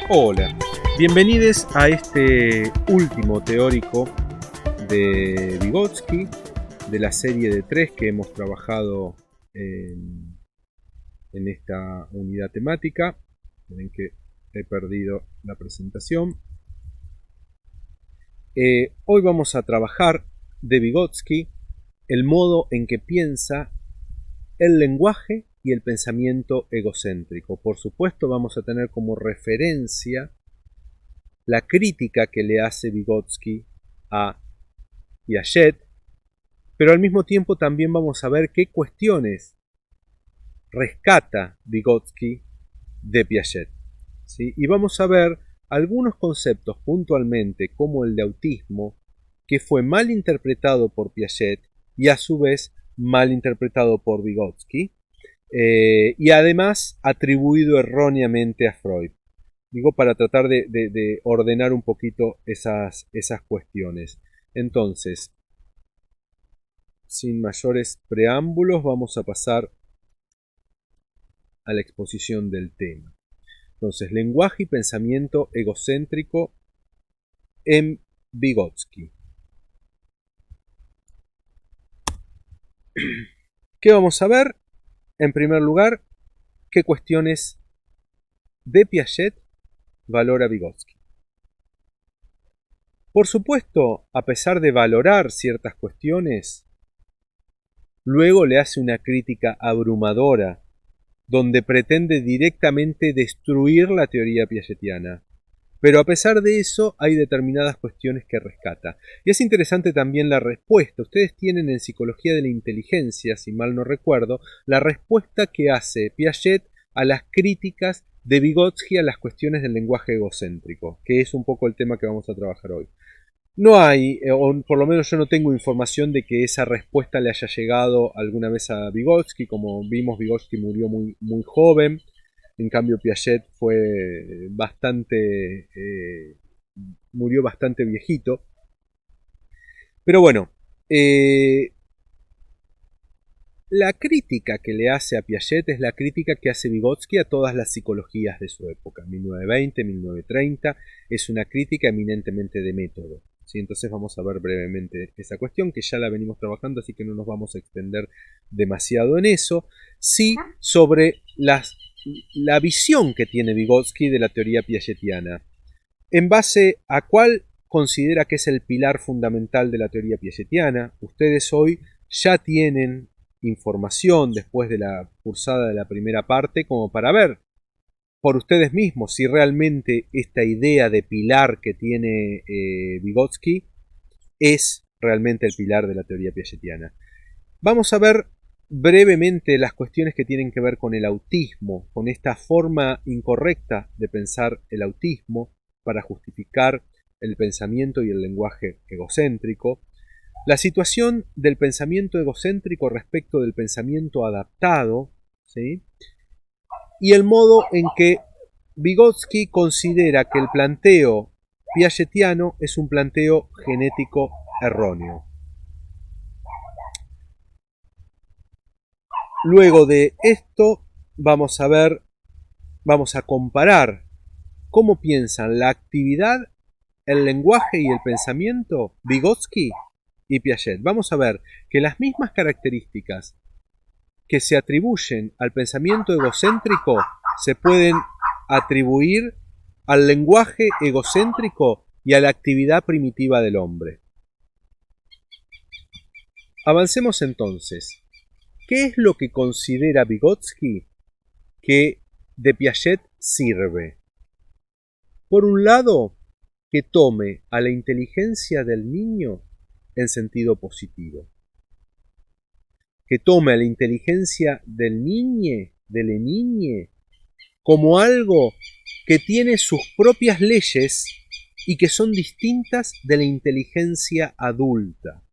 Hola, bienvenidos a este último teórico de Vygotsky, de la serie de 3 que hemos trabajado en esta unidad temática. Ven que he perdido la presentación. Hoy vamos a trabajar de Vygotsky el modo en que piensa el lenguaje y el pensamiento egocéntrico. Por supuesto, vamos a tener como referencia la crítica que le hace Vygotsky a Piaget, pero al mismo tiempo también vamos a ver qué cuestiones rescata Vygotsky de Piaget, ¿sí? Y vamos a ver algunos conceptos puntualmente, como el de autismo, que fue mal interpretado por Piaget y a su vez mal interpretado por Vygotsky, y además atribuido erróneamente a Freud. Digo, para tratar de ordenar un poquito esas cuestiones. Entonces, sin mayores preámbulos, vamos a pasar a la exposición del tema. Entonces, lenguaje y pensamiento egocéntrico en Vygotsky. ¿Qué vamos a ver? En primer lugar, qué cuestiones de Piaget valora Vygotsky. Por supuesto, a pesar de valorar ciertas cuestiones, luego le hace una crítica abrumadora, donde pretende directamente destruir la teoría piagetiana. Pero a pesar de eso, hay determinadas cuestiones que rescata. Y es interesante también la respuesta. Ustedes tienen en Psicología de la Inteligencia, si mal no recuerdo, la respuesta que hace Piaget a las críticas de Vygotsky a las cuestiones del lenguaje egocéntrico, que es un poco el tema que vamos a trabajar hoy. No hay, o por lo menos yo no tengo información de que esa respuesta le haya llegado alguna vez a Vygotsky. Como vimos, Vygotsky murió muy joven. En cambio, Piaget fue murió bastante viejito. Pero bueno, la crítica que le hace a Piaget es la crítica que hace Vygotsky a todas las psicologías de su época, 1920, 1930, es una crítica eminentemente de método. ¿Sí? Entonces vamos a ver brevemente esa cuestión, que ya la venimos trabajando, así que no nos vamos a extender demasiado en eso. Sí, sobre la visión que tiene Vygotsky de la teoría piagetiana. ¿En base a cuál considera que es el pilar fundamental de la teoría piagetiana? Ustedes hoy ya tienen información después de la cursada de la primera parte como para ver por ustedes mismos si realmente esta idea de pilar que tiene Vygotsky es realmente el pilar de la teoría piagetiana. Vamos a ver brevemente las cuestiones que tienen que ver con el autismo, con esta forma incorrecta de pensar el autismo para justificar el pensamiento y el lenguaje egocéntrico. La situación del pensamiento egocéntrico respecto del pensamiento adaptado, ¿sí? Y el modo en que Vygotsky considera que el planteo piagetiano es un planteo genético erróneo. Luego de esto vamos a comparar cómo piensan la actividad, el lenguaje y el pensamiento Vygotsky y Piaget. Vamos a ver que las mismas características que se atribuyen al pensamiento egocéntrico se pueden atribuir al lenguaje egocéntrico y a la actividad primitiva del hombre. Avancemos entonces. ¿Qué es lo que considera Vygotsky que de Piaget sirve? Por un lado, que tome a la inteligencia del niño en sentido positivo. Que tome a la inteligencia del niñe, como algo que tiene sus propias leyes y que son distintas de la inteligencia adulta.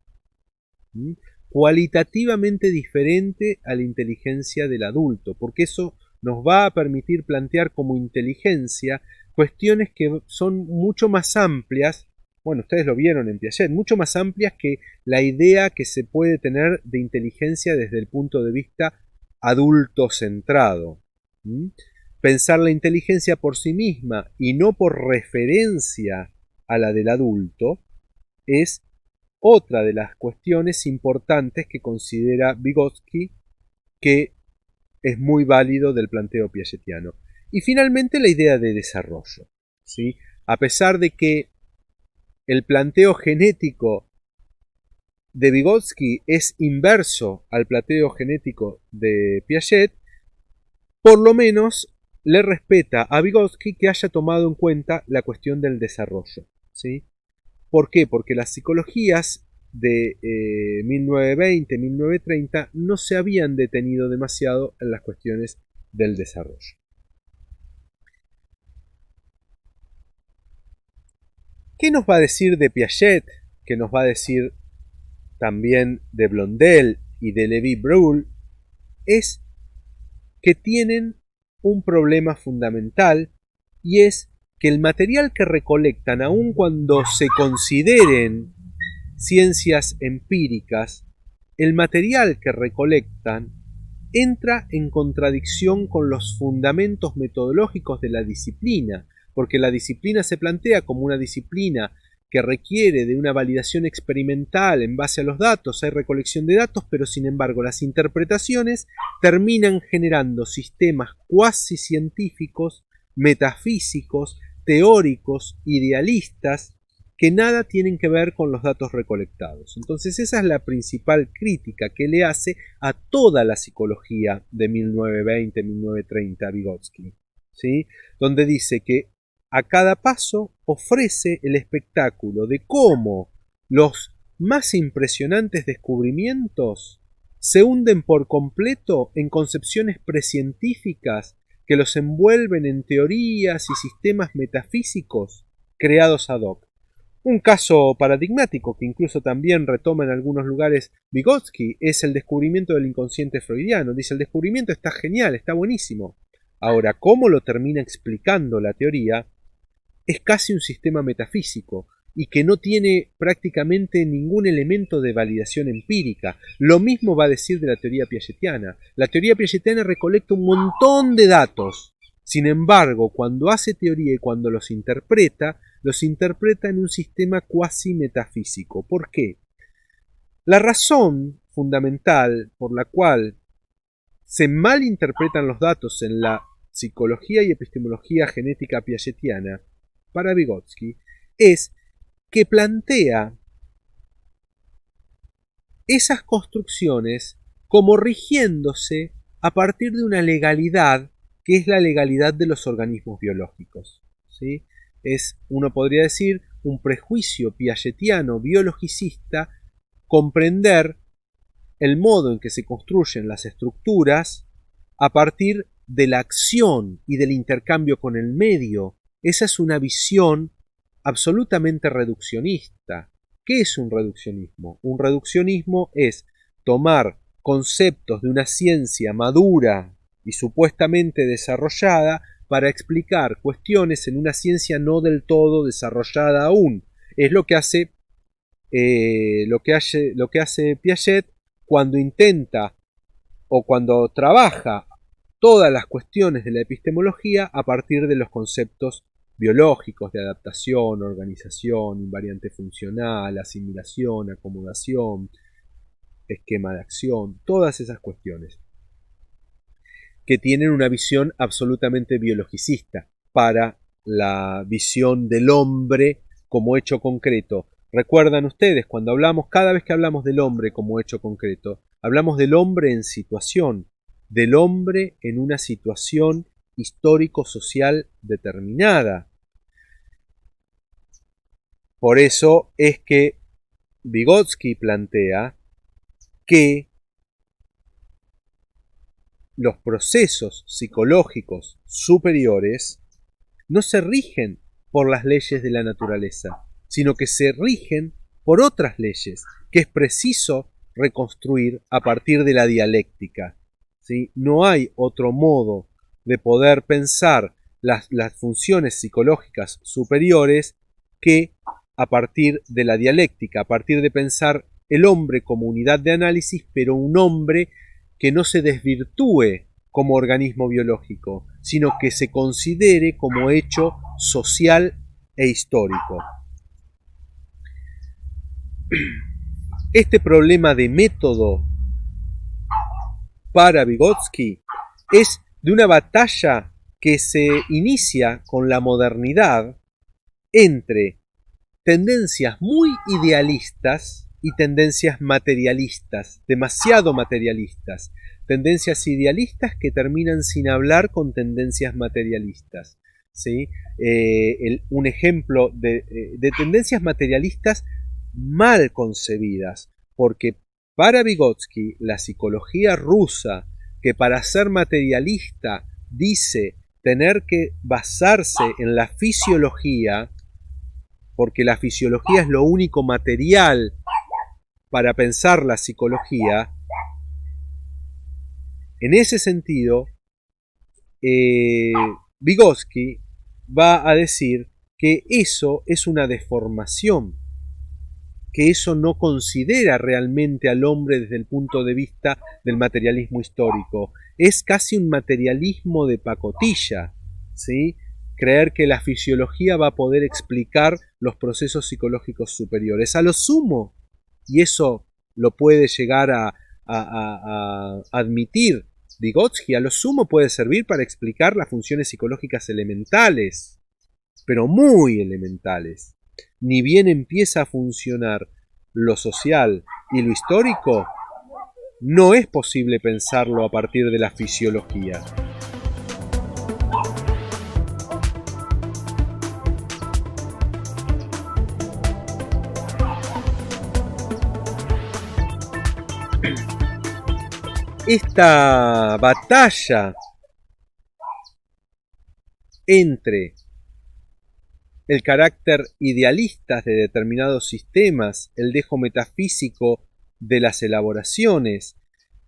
Cualitativamente diferente a la inteligencia del adulto, porque eso nos va a permitir plantear como inteligencia cuestiones que son mucho más amplias. Bueno, ustedes lo vieron en Piaget, mucho más amplias que la idea que se puede tener de inteligencia desde el punto de vista adulto centrado. pensar la inteligencia por sí misma y no por referencia a la del adulto es otra de las cuestiones importantes que considera Vygotsky que es muy válido del planteo piagetiano. Y finalmente la idea de desarrollo, ¿sí? A pesar de que el planteo genético de Vygotsky es inverso al planteo genético de Piaget, por lo menos le respeta a Vygotsky que haya tomado en cuenta la cuestión del desarrollo, ¿sí? ¿Por qué? Porque las psicologías de 1920-1930 no se habían detenido demasiado en las cuestiones del desarrollo. ¿Qué nos va a decir de Piaget? ¿Qué nos va a decir también de Blondel y de Lévy-Bruhl? Es que tienen un problema fundamental, y es que el material que recolectan, aun cuando se consideren ciencias empíricas, el material que recolectan entra en contradicción con los fundamentos metodológicos de la disciplina, porque la disciplina se plantea como una disciplina que requiere de una validación experimental en base a los datos, hay recolección de datos, pero sin embargo las interpretaciones terminan generando sistemas cuasi científicos, metafísicos, teóricos, idealistas, que nada tienen que ver con los datos recolectados. Entonces esa es la principal crítica que le hace a toda la psicología de 1920-1930 Vygotsky, ¿sí? Donde dice que a cada paso ofrece el espectáculo de cómo los más impresionantes descubrimientos se hunden por completo en concepciones precientíficas que los envuelven en teorías y sistemas metafísicos creados ad hoc. Un caso paradigmático que incluso también retoma en algunos lugares Vygotsky es el descubrimiento del inconsciente freudiano. Dice, el descubrimiento está genial, está buenísimo. Ahora, cómo lo termina explicando la teoría es casi un sistema metafísico y que no tiene prácticamente ningún elemento de validación empírica. Lo mismo va a decir de la teoría piagetiana. La teoría piagetiana recolecta un montón de datos. Sin embargo, cuando hace teoría y cuando los interpreta en un sistema cuasi metafísico. ¿Por qué? La razón fundamental por la cual se malinterpretan los datos en la psicología y epistemología genética piagetiana para Vygotsky es que plantea esas construcciones como rigiéndose a partir de una legalidad que es la legalidad de los organismos biológicos, ¿sí? Es, uno podría decir, un prejuicio piagetiano biologicista comprender el modo en que se construyen las estructuras a partir de la acción y del intercambio con el medio. Esa es una visión absolutamente reduccionista. ¿Qué es un reduccionismo? Un reduccionismo es tomar conceptos de una ciencia madura y supuestamente desarrollada para explicar cuestiones en una ciencia no del todo desarrollada aún. Es lo que hace Piaget cuando intenta o cuando trabaja todas las cuestiones de la epistemología a partir de los conceptos biológicos de adaptación, organización, invariante funcional, asimilación, acomodación, esquema de acción, todas esas cuestiones que tienen una visión absolutamente biologicista para la visión del hombre como hecho concreto. Recuerdan ustedes, cuando hablamos, cada vez que hablamos del hombre como hecho concreto, hablamos del hombre en situación, del hombre en una situación histórico-social determinada. Por eso es que Vygotsky plantea que los procesos psicológicos superiores no se rigen por las leyes de la naturaleza, sino que se rigen por otras leyes que es preciso reconstruir a partir de la dialéctica, ¿sí? No hay otro modo de poder pensar las funciones psicológicas superiores que a partir de la dialéctica, a partir de pensar el hombre como unidad de análisis, pero un hombre que no se desvirtúe como organismo biológico, sino que se considere como hecho social e histórico. Este problema de método para Vygotsky es de una batalla que se inicia con la modernidad entre tendencias muy idealistas y tendencias materialistas, demasiado materialistas, tendencias idealistas que terminan sin hablar con tendencias materialistas. ¿Sí? Un ejemplo de tendencias materialistas mal concebidas, porque para Vygotsky la psicología rusa, que para ser materialista dice tener que basarse en la fisiología, porque la fisiología es lo único material para pensar la psicología, en ese sentido, Vygotsky va a decir que eso es una deformación, que eso no considera realmente al hombre desde el punto de vista del materialismo histórico. Es casi un materialismo de pacotilla, ¿sí? Creer que la fisiología va a poder explicar los procesos psicológicos superiores. A lo sumo, y eso lo puede llegar a admitir Vygotsky, a lo sumo puede servir para explicar las funciones psicológicas elementales, pero muy elementales. Ni bien empieza a funcionar lo social y lo histórico, no es posible pensarlo a partir de la fisiología. Esta batalla entre el carácter idealista de determinados sistemas, el dejo metafísico de las elaboraciones,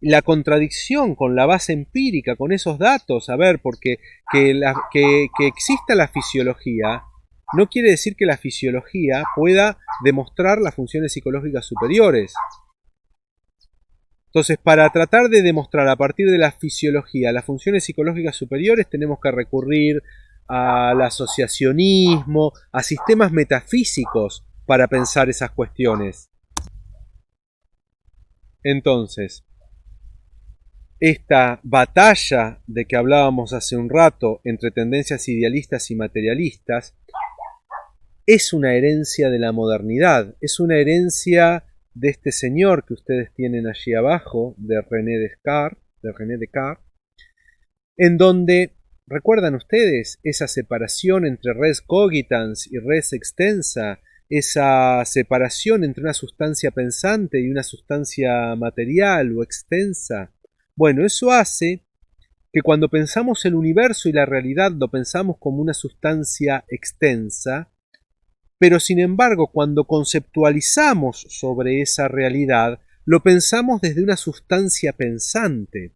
la contradicción con la base empírica, con esos datos, a ver, porque que exista la fisiología no quiere decir que la fisiología pueda demostrar las funciones psicológicas superiores. Entonces, para tratar de demostrar a partir de la fisiología las funciones psicológicas superiores, tenemos que recurrir al asociacionismo, a sistemas metafísicos para pensar esas cuestiones. Entonces, esta batalla de que hablábamos hace un rato entre tendencias idealistas y materialistas es una herencia de la modernidad, es una herencia de este señor que ustedes tienen allí abajo, de René Descartes, en donde, ¿recuerdan ustedes esa separación entre res cogitans y res extensa? Esa separación entre una sustancia pensante y una sustancia material o extensa. Bueno, eso hace que cuando pensamos el universo y la realidad lo pensamos como una sustancia extensa, pero sin embargo cuando conceptualizamos sobre esa realidad, lo pensamos desde una sustancia pensante.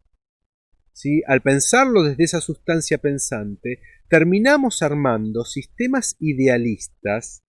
¿Sí? Al pensarlo desde esa sustancia pensante, terminamos armando sistemas idealistas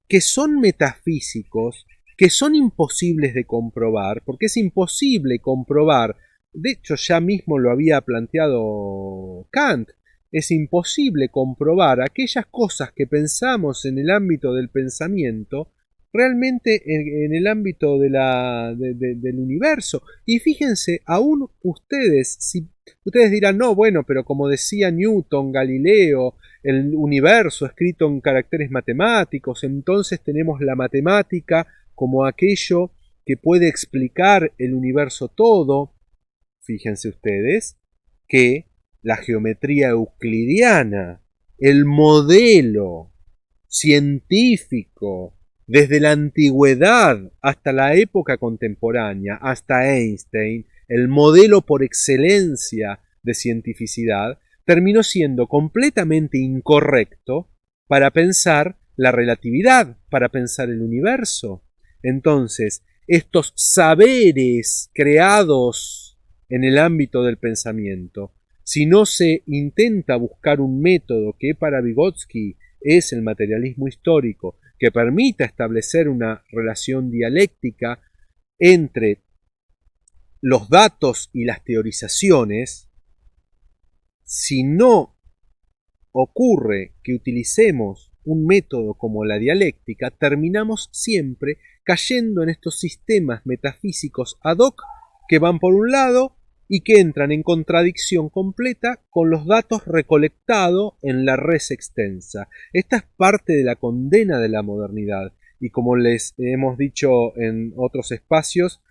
que son metafísicos, que son imposibles de comprobar, porque es imposible comprobar, de hecho ya mismo lo había planteado Kant, es imposible comprobar aquellas cosas que pensamos en el ámbito del pensamiento realmente en el ámbito del universo. Y fíjense, aún ustedes, si ustedes dirán, no, bueno, pero como decía Newton, Galileo, el universo escrito en caracteres matemáticos, entonces tenemos la matemática como aquello que puede explicar el universo todo. Fíjense ustedes que la geometría euclidiana, el modelo científico desde la antigüedad hasta la época contemporánea, hasta Einstein, el modelo por excelencia de cientificidad, terminó siendo completamente incorrecto para pensar la relatividad, para pensar el universo. Entonces, estos saberes creados en el ámbito del pensamiento, si no se intenta buscar un método que para Vygotsky es el materialismo histórico, que permita establecer una relación dialéctica entre los datos y las teorizaciones, si no ocurre que utilicemos un método como la dialéctica, terminamos siempre cayendo en estos sistemas metafísicos ad hoc que van por un lado y que entran en contradicción completa con los datos recolectados en la res extensa. Esta es parte de la condena de la modernidad y como les hemos dicho en otros espacios,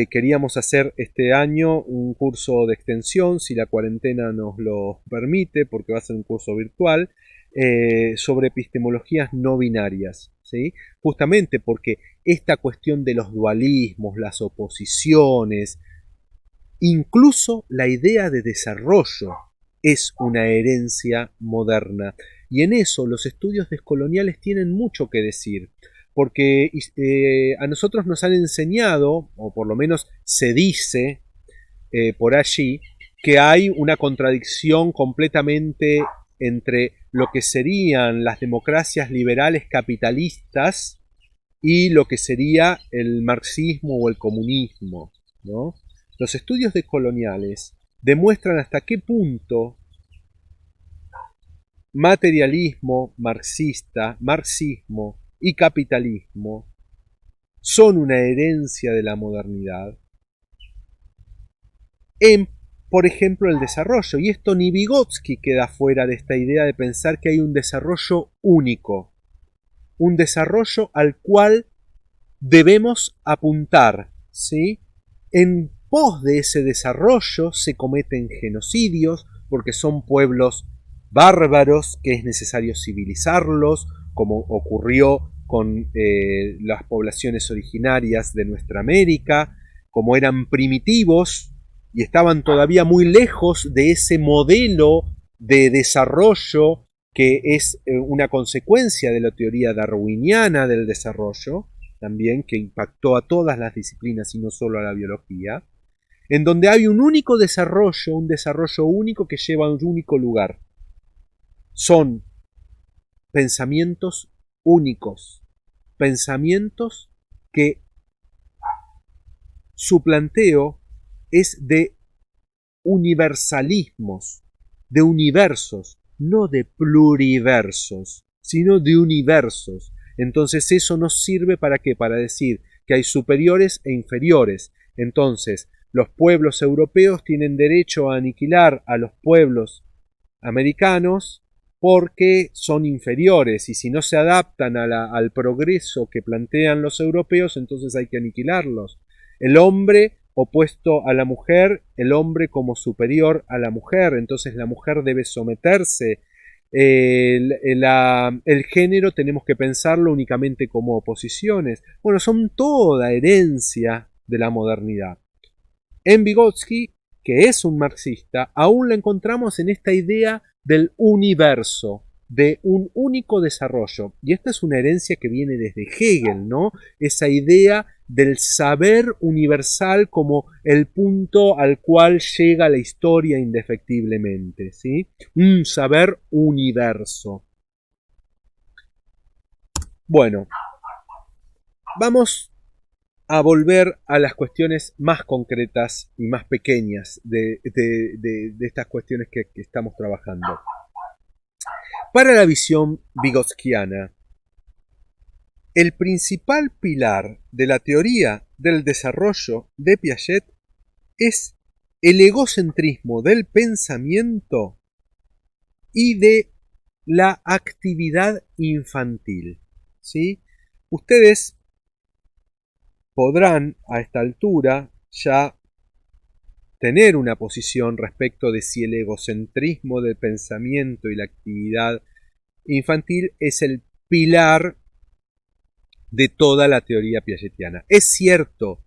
queríamos hacer este año un curso de extensión, si la cuarentena nos lo permite, porque va a ser un curso virtual, sobre epistemologías no binarias, ¿sí? Justamente porque esta cuestión de los dualismos, las oposiciones, incluso la idea de desarrollo es una herencia moderna. Y en eso los estudios descoloniales tienen mucho que decir, porque a nosotros nos han enseñado, o por lo menos se dice por allí, que hay una contradicción completamente entre lo que serían las democracias liberales capitalistas y lo que sería el marxismo o el comunismo, ¿no? Los estudios decoloniales demuestran hasta qué punto materialismo marxista, marxismo y capitalismo son una herencia de la modernidad en, por ejemplo, el desarrollo. Y esto ni Vygotsky queda fuera de esta idea de pensar que hay un desarrollo único, un desarrollo al cual debemos apuntar, ¿sí? En pos de ese desarrollo se cometen genocidios porque son pueblos bárbaros que es necesario civilizarlos, como ocurrió con las poblaciones originarias de nuestra América, como eran primitivos y estaban todavía muy lejos de ese modelo de desarrollo que es una consecuencia de la teoría darwiniana del desarrollo, también que impactó a todas las disciplinas y no solo a la biología, en donde hay un único desarrollo, un desarrollo único que lleva a un único lugar. Son pensamientos únicos, pensamientos que su planteo es de universalismos, de universos, no de pluriversos, sino de universos. Entonces eso nos sirve para qué? Para decir que hay superiores e inferiores. Entonces, los pueblos europeos tienen derecho a aniquilar a los pueblos americanos porque son inferiores y si no se adaptan al progreso que plantean los europeos, entonces hay que aniquilarlos. El hombre opuesto a la mujer, el hombre como superior a la mujer, entonces la mujer debe someterse. El género tenemos que pensarlo únicamente como oposiciones. Bueno, son toda herencia de la modernidad. En Vygotsky, que es un marxista, aún la encontramos en esta idea del universo, de un único desarrollo. Y esta es una herencia que viene desde Hegel, ¿no? Esa idea del saber universal como el punto al cual llega la historia indefectiblemente, ¿sí? Un saber universo. Bueno, vamos a volver a las cuestiones más concretas y más pequeñas de estas cuestiones que estamos trabajando. Para la visión vygotskiana, el principal pilar de la teoría del desarrollo de Piaget es el egocentrismo del pensamiento y de la actividad infantil, ¿sí? Ustedes podrán a esta altura ya tener una posición respecto de si el egocentrismo del pensamiento y la actividad infantil es el pilar de toda la teoría piagetiana. Es cierto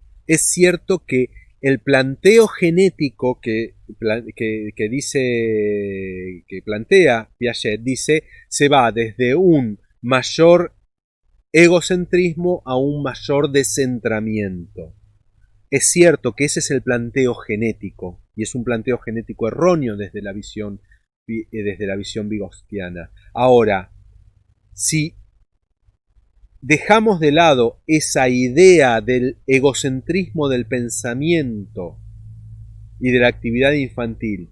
que el planteo genético que plantea Piaget dice se va desde un mayor egocentrismo a un mayor descentramiento. Es cierto que ese es el planteo genético y es un planteo genético erróneo desde la visión vygotskiana. Ahora, si dejamos de lado esa idea del egocentrismo del pensamiento y de la actividad infantil,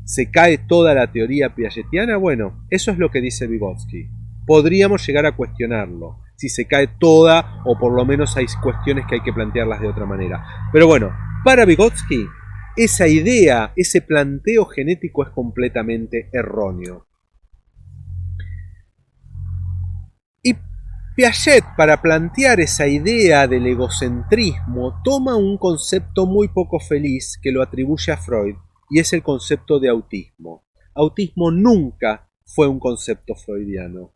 ¿se cae toda la teoría piagetiana? Bueno, eso es lo que dice Vygotsky. Podríamos llegar a cuestionarlo, si se cae toda o por lo menos hay cuestiones que hay que plantearlas de otra manera. Pero bueno, para Vygotsky, esa idea, ese planteo genético es completamente erróneo. Y Piaget, para plantear esa idea del egocentrismo, toma un concepto muy poco feliz que lo atribuye a Freud, y es el concepto de autismo. Autismo nunca fue un concepto freudiano.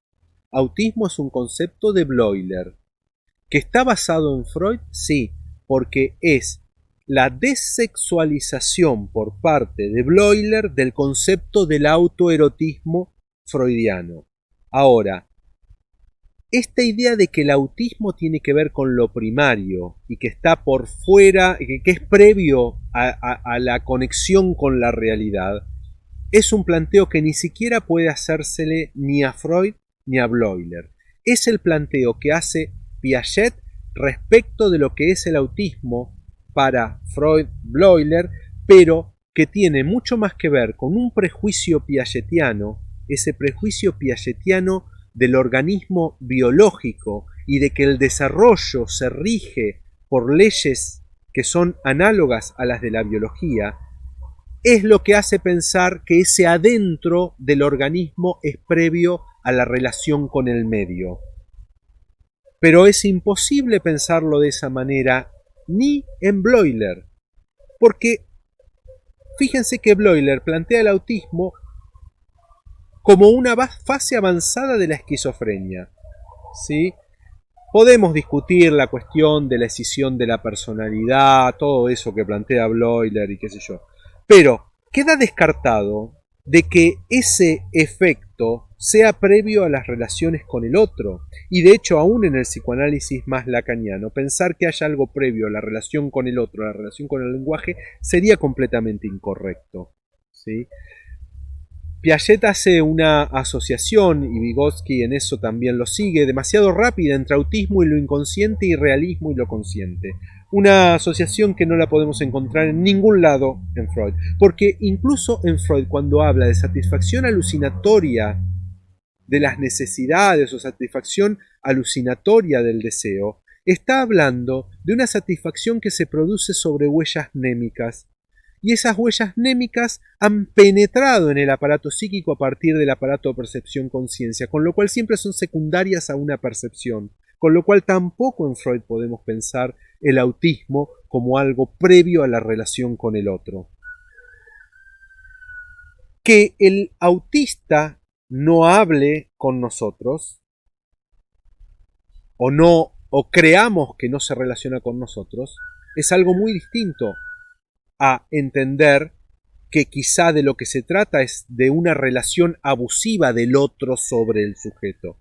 Autismo es un concepto de Bleuler. ¿Que está basado en Freud? Sí, porque es la desexualización por parte de Bleuler del concepto del autoerotismo freudiano. Ahora, esta idea de que el autismo tiene que ver con lo primario y que está por fuera, que es previo a la conexión con la realidad, es un planteo que ni siquiera puede hacérsele ni a Freud ni a Bleuler. Es el planteo que hace Piaget respecto de lo que es el autismo para Freud, Bleuler, pero que tiene mucho más que ver con un prejuicio piagetiano, ese prejuicio piagetiano del organismo biológico y de que el desarrollo se rige por leyes que son análogas a las de la biología, es lo que hace pensar que ese adentro del organismo es previo a la relación con el medio. Pero es imposible pensarlo de esa manera ni en Bleuler, porque fíjense que Bleuler plantea el autismo como una fase avanzada de la esquizofrenia, ¿sí? Podemos discutir la cuestión de la escisión de la personalidad, todo eso que plantea Bleuler y qué sé yo, pero queda descartado de que ese efecto sea previo a las relaciones con el otro, y de hecho aún en el psicoanálisis más lacaniano, pensar que haya algo previo a la relación con el otro, a la relación con el lenguaje, sería completamente incorrecto, ¿sí? Piaget hace una asociación, y Vygotsky en eso también lo sigue, demasiado rápida entre autismo y lo inconsciente y realismo y lo consciente. Una asociación que no la podemos encontrar en ningún lado en Freud, porque incluso en Freud, cuando habla de satisfacción alucinatoria de las necesidades o satisfacción alucinatoria del deseo, está hablando de una satisfacción que se produce sobre huellas némicas, y esas huellas némicas han penetrado en el aparato psíquico a partir del aparato de percepción-conciencia, con lo cual siempre son secundarias a una percepción, con lo cual tampoco en Freud podemos pensar el autismo como algo previo a la relación con el otro. Que el autista no hable con nosotros, o creamos que no se relaciona con nosotros, es algo muy distinto a entender que quizá de lo que se trata es de una relación abusiva del otro sobre el sujeto.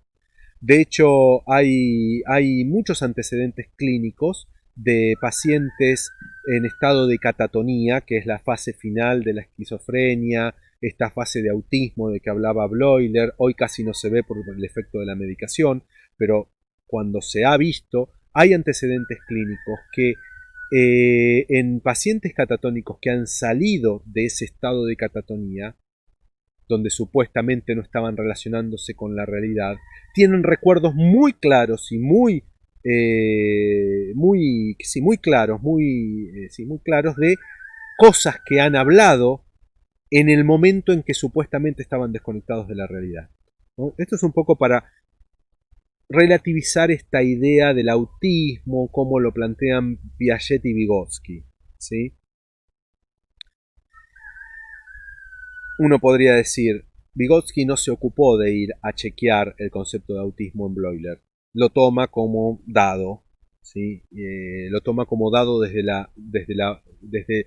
De hecho, hay muchos antecedentes clínicos de pacientes en estado de catatonía, que es la fase final de la esquizofrenia, esta fase de autismo de que hablaba Bleuler. Hoy casi no se ve por el efecto de la medicación, pero cuando se ha visto, hay antecedentes clínicos que en pacientes catatónicos que han salido de ese estado de catatonía, donde supuestamente no estaban relacionándose con la realidad, tienen recuerdos muy claros y muy claros de cosas que han hablado en el momento en que supuestamente estaban desconectados de la realidad, ¿no? Esto es un poco para relativizar esta idea del autismo, como lo plantean Piaget y Vygotsky, ¿sí? Uno podría decir, Vygotsky no se ocupó de ir a chequear el concepto de autismo en Bleuler, lo toma como dado, ¿sí? Lo toma como dado desde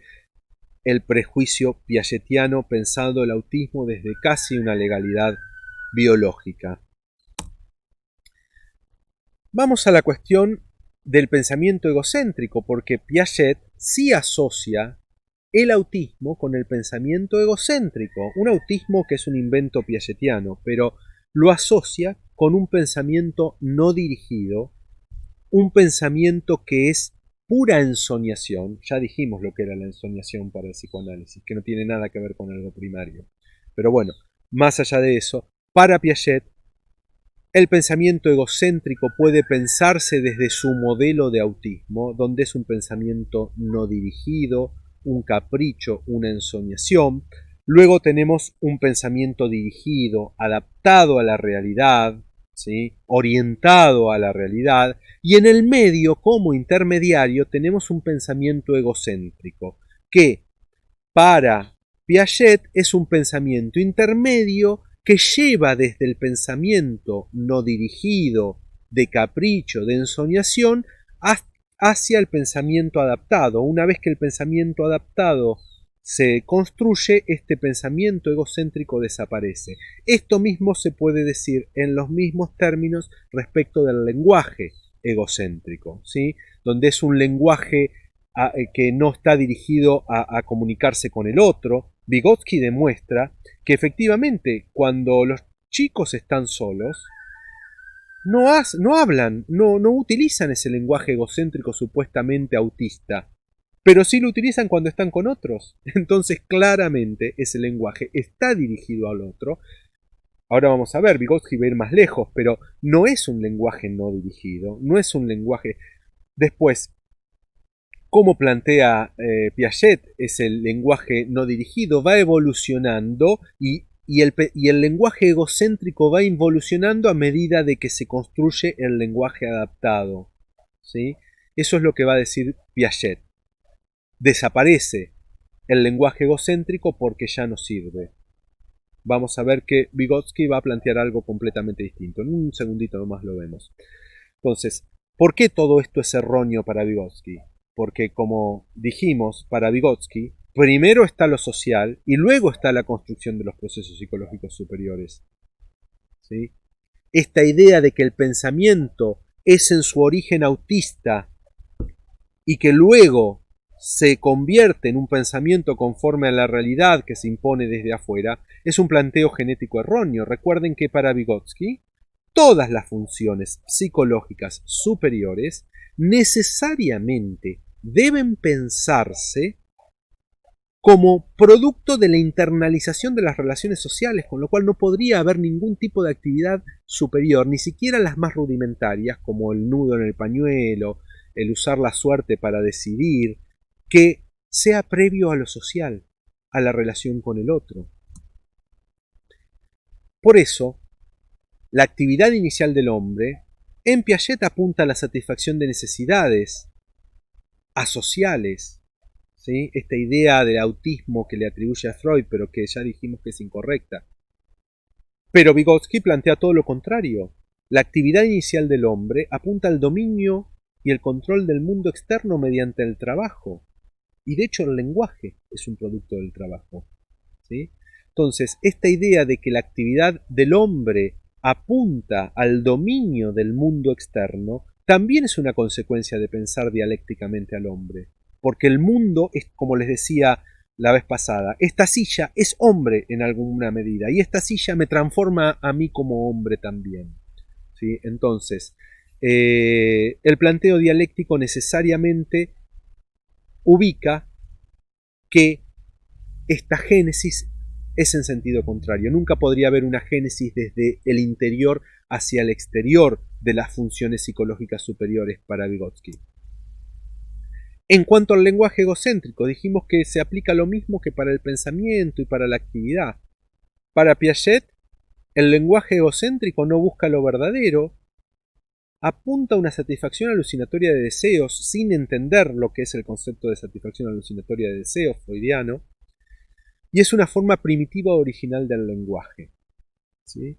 el prejuicio piagetiano, pensando el autismo desde casi una legalidad biológica. Vamos a la cuestión del pensamiento egocéntrico, porque Piaget sí asocia el autismo con el pensamiento egocéntrico, un autismo que es un invento piagetiano, pero lo asocia con un pensamiento no dirigido, un pensamiento que es pura ensoñación. Ya dijimos lo que era la ensoñación para el psicoanálisis, que no tiene nada que ver con algo primario. Pero bueno, más allá de eso, para Piaget, el pensamiento egocéntrico puede pensarse desde su modelo de autismo, donde es un pensamiento no dirigido, un capricho, una ensoñación. Luego tenemos un pensamiento dirigido, adaptado a la realidad, ¿sí? Orientado a la realidad. Y en el medio, como intermediario, tenemos un pensamiento egocéntrico, que para Piaget es un pensamiento intermedio que lleva desde el pensamiento no dirigido, de capricho, de ensoñación, hacia el pensamiento adaptado. Una vez que el pensamiento adaptado se construye, este pensamiento egocéntrico desaparece. Esto mismo se puede decir en los mismos términos respecto del lenguaje egocéntrico, ¿sí? Donde es un lenguaje que no está dirigido a comunicarse con el otro. Vygotsky demuestra que efectivamente cuando los chicos están solos, no hablan, no utilizan ese lenguaje egocéntrico supuestamente autista, pero sí lo utilizan cuando están con otros. Entonces claramente ese lenguaje está dirigido al otro. Ahora vamos a ver, Vygotsky va a ir más lejos, pero no es un lenguaje no dirigido, no es un lenguaje... Después, como plantea Piaget, es el lenguaje no dirigido, va evolucionando y el lenguaje egocéntrico va involucionando a medida de que se construye el lenguaje adaptado, ¿sí? Eso es lo que va a decir Piaget. Desaparece el lenguaje egocéntrico porque ya no sirve. Vamos a ver que Vygotsky va a plantear algo completamente distinto. En un segundito nomás lo vemos. Entonces, ¿por qué todo esto es erróneo para Vygotsky? Porque, como dijimos, para Vygotsky, primero está lo social y luego está la construcción de los procesos psicológicos superiores. ¿Sí? Esta idea de que el pensamiento es en su origen autista y que luego se convierte en un pensamiento conforme a la realidad que se impone desde afuera, es un planteo genético erróneo. Recuerden que para Vygotsky, todas las funciones psicológicas superiores necesariamente deben pensarse como producto de la internalización de las relaciones sociales, con lo cual no podría haber ningún tipo de actividad superior, ni siquiera las más rudimentarias, como el nudo en el pañuelo, el usar la suerte para decidir, que sea previo a lo social, a la relación con el otro. Por eso, la actividad inicial del hombre en Piaget apunta a la satisfacción de necesidades asociales, ¿sí? Esta idea del autismo que le atribuye a Freud, pero que ya dijimos que es incorrecta. Pero Vygotsky plantea todo lo contrario. La actividad inicial del hombre apunta al dominio y el control del mundo externo mediante el trabajo. Y de hecho el lenguaje es un producto del trabajo, ¿sí? Entonces, esta idea de que la actividad del hombre apunta al dominio del mundo externo también es una consecuencia de pensar dialécticamente al hombre. Porque el mundo es, como les decía la vez pasada, esta silla es hombre en alguna medida y esta silla me transforma a mí como hombre también, ¿sí? Entonces, el planteo dialéctico necesariamente ubica que esta génesis es en sentido contrario. Nunca podría haber una génesis desde el interior hacia el exterior de las funciones psicológicas superiores para Vygotsky. En cuanto al lenguaje egocéntrico, dijimos que se aplica lo mismo que para el pensamiento y para la actividad. Para Piaget, el lenguaje egocéntrico no busca lo verdadero, apunta a una satisfacción alucinatoria de deseos sin entender lo que es el concepto de satisfacción alucinatoria de deseos freudiano, y es una forma primitiva original del lenguaje, ¿sí?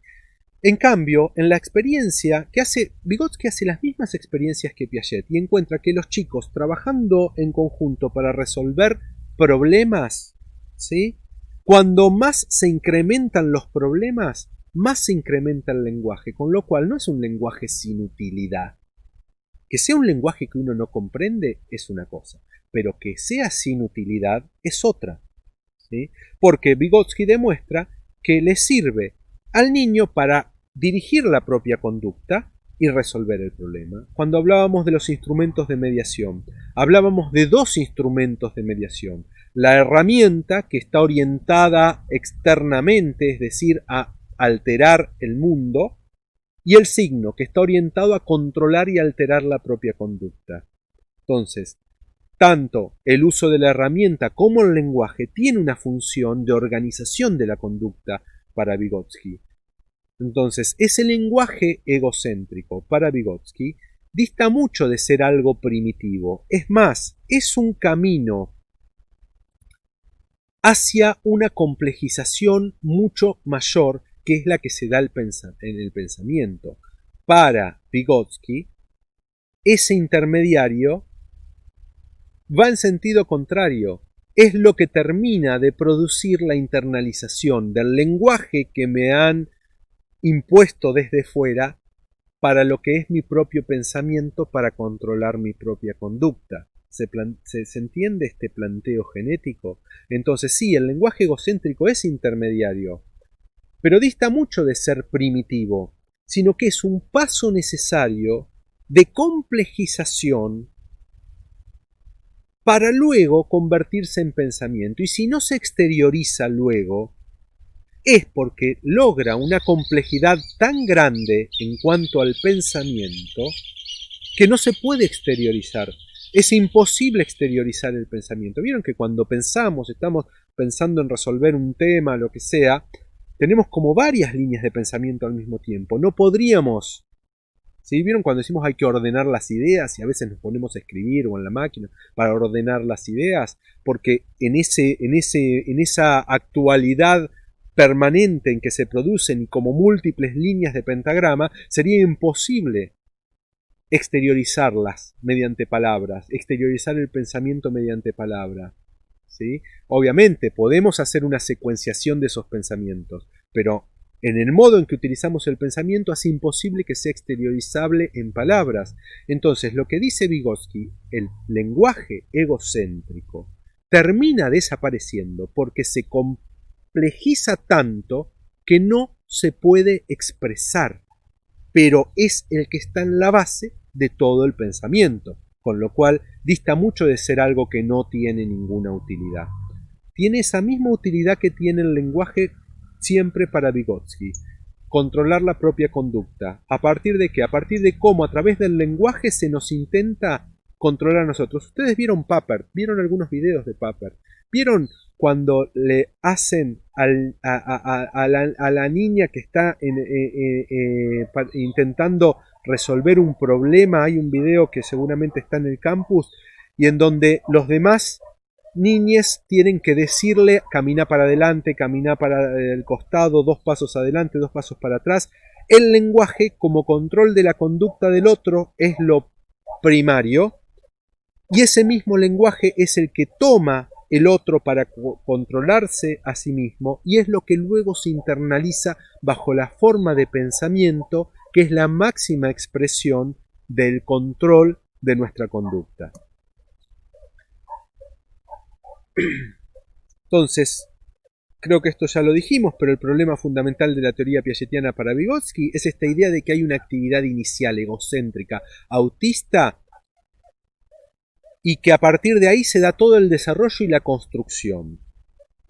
En cambio, en la experiencia que hace, Vygotsky hace las mismas experiencias que Piaget y encuentra que los chicos trabajando en conjunto para resolver problemas, ¿sí? Cuando más se incrementan los problemas, más se incrementa el lenguaje, con lo cual no es un lenguaje sin utilidad. Que sea un lenguaje que uno no comprende es una cosa, pero que sea sin utilidad es otra, ¿sí? Porque Vygotsky demuestra que le sirve al niño para dirigir la propia conducta y resolver el problema. Cuando hablábamos de los instrumentos de mediación, hablábamos de dos instrumentos de mediación. La herramienta que está orientada externamente, es decir, a alterar el mundo, y el signo que está orientado a controlar y alterar la propia conducta. Entonces, tanto el uso de la herramienta como el lenguaje tiene una función de organización de la conducta para Vygotsky. Entonces, ese lenguaje egocéntrico para Vygotsky dista mucho de ser algo primitivo. Es más, es un camino hacia una complejización mucho mayor que es la que se da en el pensamiento. Para Vygotsky, ese intermediario va en sentido contrario. Es lo que termina de producir la internalización del lenguaje que me han impuesto desde fuera para lo que es mi propio pensamiento para controlar mi propia conducta. ¿Se entiende este planteo genético? Entonces sí, el lenguaje egocéntrico es intermediario, pero dista mucho de ser primitivo, sino que es un paso necesario de complejización para luego convertirse en pensamiento. Y si no se exterioriza luego, es porque logra una complejidad tan grande en cuanto al pensamiento que no se puede exteriorizar. Es imposible exteriorizar el pensamiento. Vieron que cuando pensamos, estamos pensando en resolver un tema, lo que sea, tenemos como varias líneas de pensamiento al mismo tiempo. No podríamos... ¿Sí? ¿Vieron cuando decimos hay que ordenar las ideas y a veces nos ponemos a escribir o en la máquina para ordenar las ideas? Porque en esa actualidad permanente en que se producen como múltiples líneas de pentagrama, sería imposible exteriorizarlas mediante palabras, exteriorizar el pensamiento mediante palabra. ¿Sí? Obviamente podemos hacer una secuenciación de esos pensamientos, pero en el modo en que utilizamos el pensamiento es imposible que sea exteriorizable en palabras. Entonces, lo que dice Vygotsky, el lenguaje egocéntrico, termina desapareciendo porque se complejiza tanto que no se puede expresar, pero es el que está en la base de todo el pensamiento, con lo cual dista mucho de ser algo que no tiene ninguna utilidad. Tiene esa misma utilidad que tiene el lenguaje siempre para Vygotsky, controlar la propia conducta. ¿A partir de qué? A partir de cómo a través del lenguaje se nos intenta controlar a nosotros. Ustedes vieron Papert, vieron algunos videos de Papert, vieron cuando le hacen a la niña que está intentando resolver un problema. Hay un video que seguramente está en el campus y en donde los demás niñes tienen que decirle camina para adelante, camina para el costado, 2 pasos adelante, 2 pasos para atrás. El lenguaje como control de la conducta del otro es lo primario y ese mismo lenguaje es el que toma el otro para controlarse a sí mismo y es lo que luego se internaliza bajo la forma de pensamiento que es la máxima expresión del control de nuestra conducta. Entonces, creo que esto ya lo dijimos, pero el problema fundamental de la teoría piagetiana para Vygotsky es esta idea de que hay una actividad inicial egocéntrica, autista, y que a partir de ahí se da todo el desarrollo y la construcción.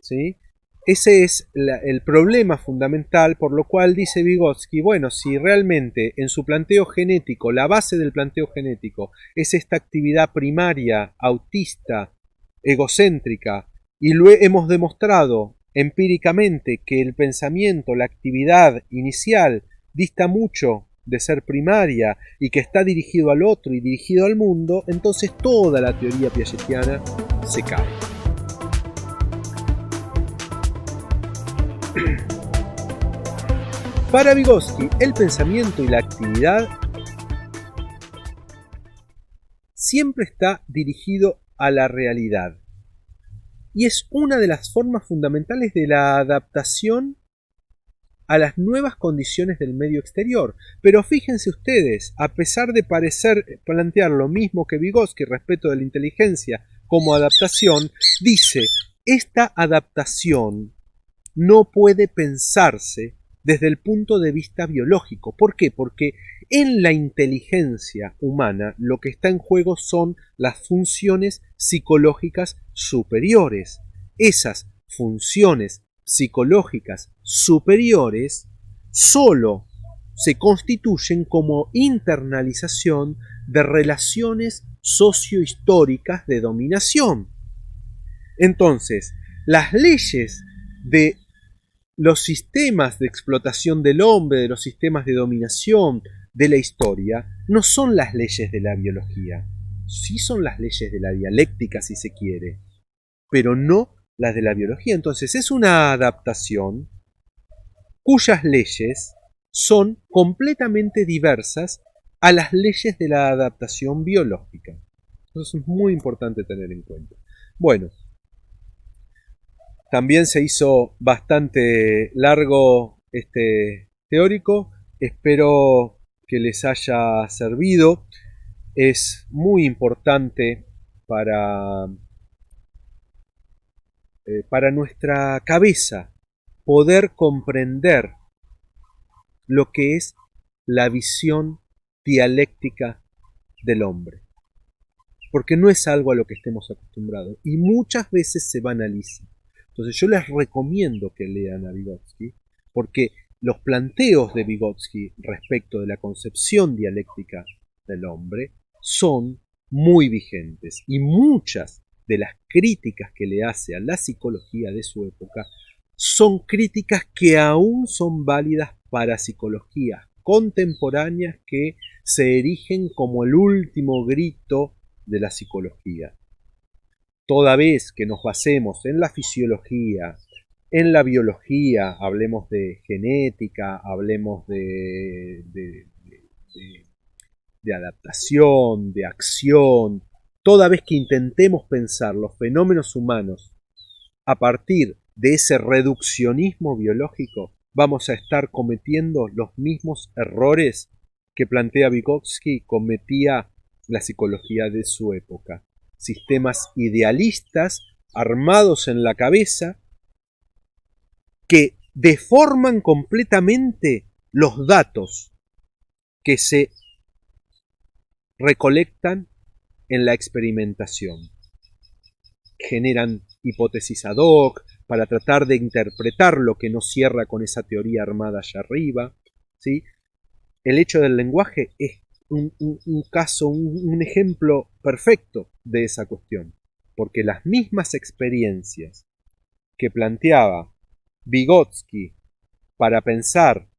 ¿Sí? Ese es el problema fundamental, por lo cual dice Vygotsky, bueno, si realmente en su planteo genético, la base del planteo genético es esta actividad primaria, autista, egocéntrica, y lo hemos demostrado empíricamente que el pensamiento, la actividad inicial, dista mucho de ser primaria y que está dirigido al otro y dirigido al mundo, entonces toda la teoría piagetiana se cae. Para Vygotsky, el pensamiento y la actividad siempre está dirigido a la realidad. Y es una de las formas fundamentales de la adaptación a las nuevas condiciones del medio exterior. Pero fíjense ustedes, a pesar de plantear lo mismo que Vygotsky respecto de la inteligencia como adaptación, dice, esta adaptación no puede pensarse desde el punto de vista biológico. ¿Por qué? Porque en la inteligencia humana lo que está en juego son las funciones psicológicas superiores. Esas funciones psicológicas superiores solo se constituyen como internalización de relaciones sociohistóricas de dominación. Entonces, las leyes de los sistemas de explotación del hombre, de los sistemas de dominación de la historia, no son las leyes de la biología. Sí son las leyes de la dialéctica, si se quiere, pero no las de la biología. Entonces es una adaptación cuyas leyes son completamente diversas a las leyes de la adaptación biológica. Eso es muy importante tener en cuenta. Bueno, también se hizo bastante largo este teórico. Espero que les haya servido. Es muy importante para nuestra cabeza poder comprender lo que es la visión dialéctica del hombre. Porque no es algo a lo que estemos acostumbrados y muchas veces se banaliza. Entonces yo les recomiendo que lean a Vygotsky, porque los planteos de Vygotsky respecto de la concepción dialéctica del hombre son muy vigentes y muchas de las críticas que le hace a la psicología de su época son críticas que aún son válidas para psicologías contemporáneas que se erigen como el último grito de la psicología. Toda vez que nos basemos en la fisiología, en la biología, hablemos de genética, hablemos de adaptación, de acción, toda vez que intentemos pensar los fenómenos humanos a partir de ese reduccionismo biológico, vamos a estar cometiendo los mismos errores que plantea Vygotsky cometía la psicología de su época. Sistemas idealistas armados en la cabeza que deforman completamente los datos que se recolectan en la experimentación. Generan hipótesis ad hoc para tratar de interpretar lo que no cierra con esa teoría armada allá arriba, ¿sí? El hecho del lenguaje es un caso, un ejemplo perfecto de esa cuestión, porque las mismas experiencias que planteaba Vygotsky para pensar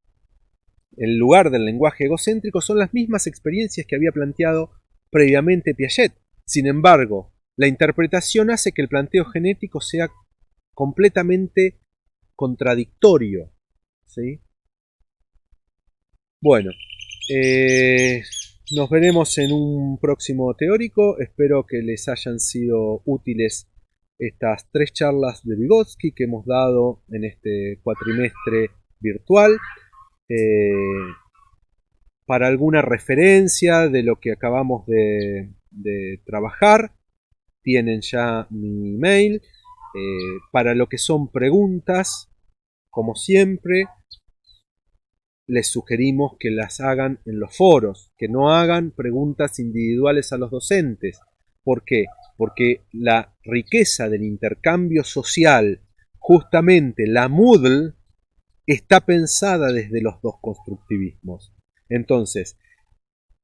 el lugar del lenguaje egocéntrico son las mismas experiencias que había planteado previamente Piaget. Sin embargo, la interpretación hace que el planteo genético sea completamente contradictorio, ¿sí? Bueno, nos veremos en un próximo teórico. Espero que les hayan sido útiles estas 3 charlas de Vygotsky que hemos dado en este cuatrimestre virtual. Para alguna referencia de lo que acabamos de trabajar, tienen ya mi email. Para lo que son preguntas, como siempre, les sugerimos que las hagan en los foros, que no hagan preguntas individuales a los docentes. ¿Por qué? Porque la riqueza del intercambio social, justamente la Moodle, está pensada desde los dos constructivismos. Entonces,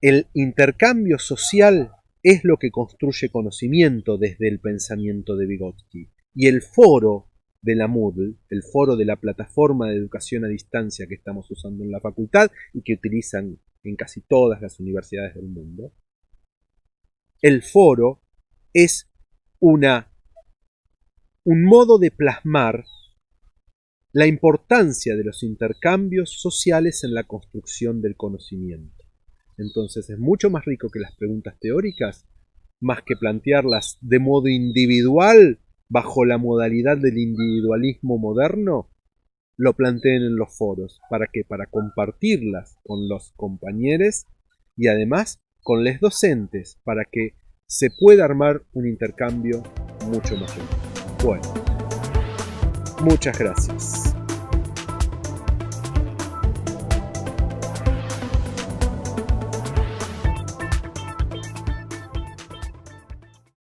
el intercambio social es lo que construye conocimiento desde el pensamiento de Vygotsky. Y el foro de la Moodle, el foro de la plataforma de educación a distancia que estamos usando en la facultad y que utilizan en casi todas las universidades del mundo, el foro es un modo de plasmar la importancia de los intercambios sociales en la construcción del conocimiento. Entonces es mucho más rico que las preguntas teóricas, más que plantearlas de modo individual, bajo la modalidad del individualismo moderno, lo planteen en los foros. ¿Para qué? Para compartirlas con los compañeros y además con los docentes, para que se pueda armar un intercambio mucho más rico. Bueno, muchas gracias.